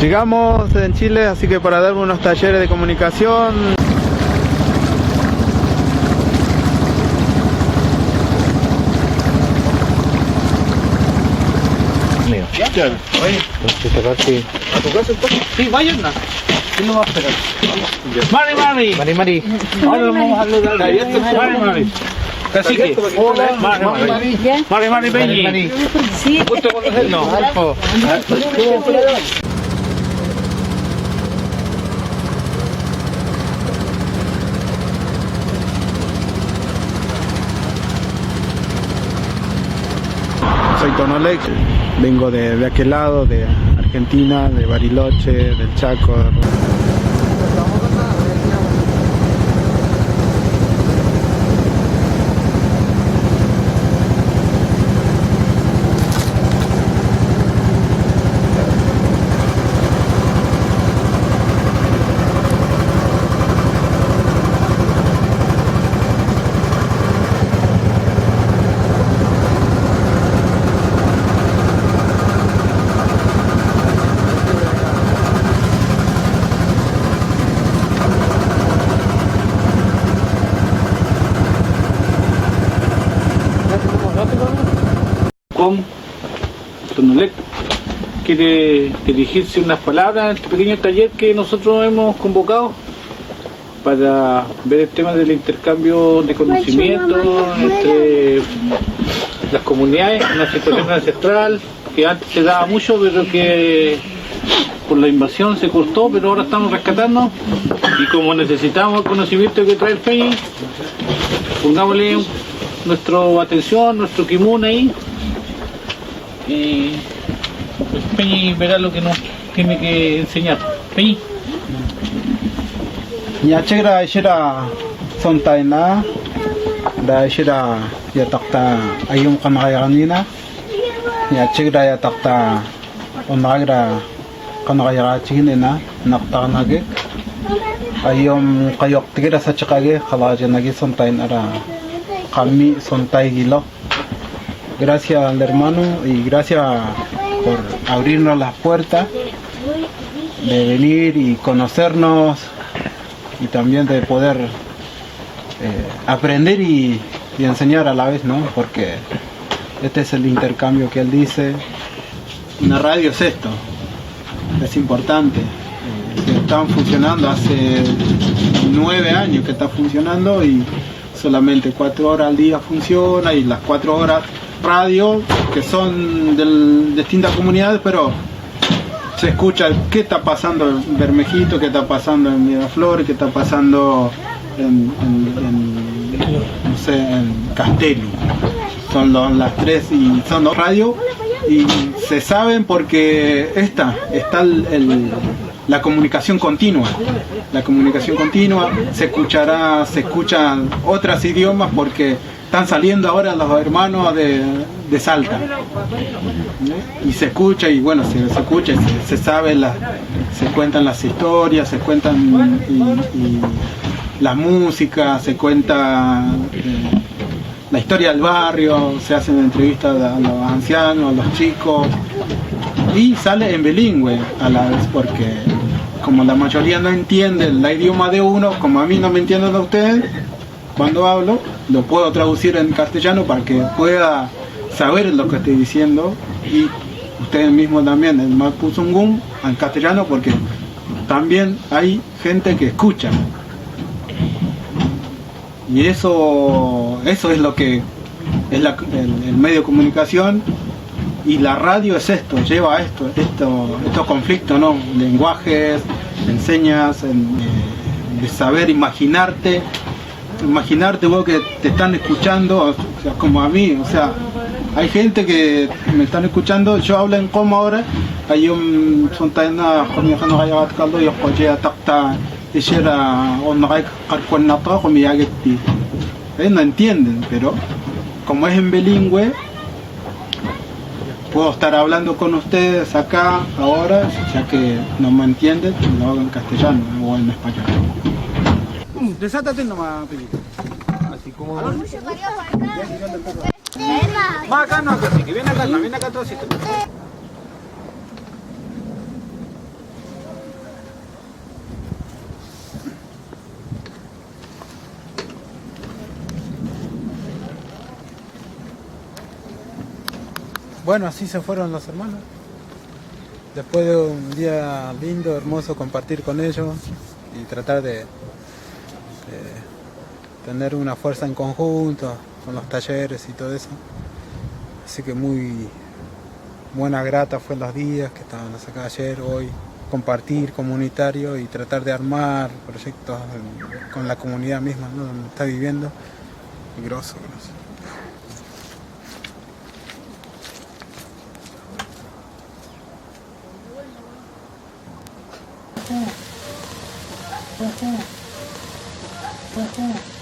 Llegamos en Chile, así que para darme unos talleres de comunicación. Claro. Oye, ¿a tu casa entonces? Sí, vayan. ¿Quién lo va a esperar? Mari. Ahora vamos a lograr. Mari. Cacique. Mari, Peñi. Sí. ¿Gusto conocernos? Soy Tonolec, vengo de aquel lado, de Argentina, de Bariloche, del Chaco. Con Tonolec quiere dirigirse unas palabras en este pequeño taller que nosotros hemos convocado para ver el tema del intercambio de conocimiento entre las comunidades, una situación ancestral que antes se daba mucho pero que por la invasión se cortó, pero ahora estamos rescatando y como necesitamos el conocimiento que trae el Peñi, pongámosle nuestra atención, nuestro kimun ahí y pues Peñi verá lo que nos tiene que enseñar. Peñi. Yachegra ishira sontaina, da ishira yatakta ayum kanagayanina, yachegra yatakta onagra kanagayachina naktanage, ayum kayok tigira sa chakage kalajanagi sontaina ra kami sontaigilo. Gracias al hermano y gracias por abrirnos las puertas de venir y conocernos y también de poder aprender y enseñar a la vez, ¿no? Porque este es el intercambio que él dice. Una radio es esto, es importante. Están funcionando hace 9 años que está funcionando y solamente 4 horas al día funciona y las 4 horas radio que son de distintas comunidades, pero se escucha qué está pasando en Bermejito, qué está pasando en Miraflores, qué está pasando no sé, en Castelli. Son las 3 y son 2 radios y se saben porque está la comunicación continua. La comunicación continua se escuchan otros idiomas porque están saliendo ahora los hermanos de Salta. Y se escucha y bueno, se escucha y se sabe, se cuentan las historias, se cuentan y la música, se cuenta la historia del barrio, se hacen entrevistas a los ancianos, a los chicos y sale en bilingüe a la vez porque como la mayoría no entiende el idioma de uno, como a mí no me entienden de ustedes, cuando hablo lo puedo traducir en castellano para que pueda saber lo que estoy diciendo y ustedes mismos también, el Mapuzungún en castellano porque también hay gente que escucha. Y eso es lo que es el medio de comunicación y la radio es esto, lleva a estos conflictos, ¿no? Lenguajes, enseñas, de saber imaginarte vos que te están escuchando, o sea, como a mí, o sea, hay gente que me están escuchando, yo hablo en como ahora, hay un sontaina jornijano hayagat caldo y oye takta ishera onray karkuanata comiyageti. No entienden, pero como es en bilingüe, puedo estar hablando con ustedes acá ahora, ya que no me entienden, lo hago en castellano o en español. Desátate nomás, Pilito. Así como... Más acá no, cacique. Viene acá atrásito. Bueno, así se fueron los hermanos. Después de un día lindo, hermoso, compartir con ellos y tratar de tener una fuerza en conjunto con los talleres y todo eso. Así que muy buena, grata fue los días que estábamos acá ayer, hoy, compartir comunitario y tratar de armar proyectos con la comunidad misma, ¿no? Donde está viviendo. Grosso. Uh-huh.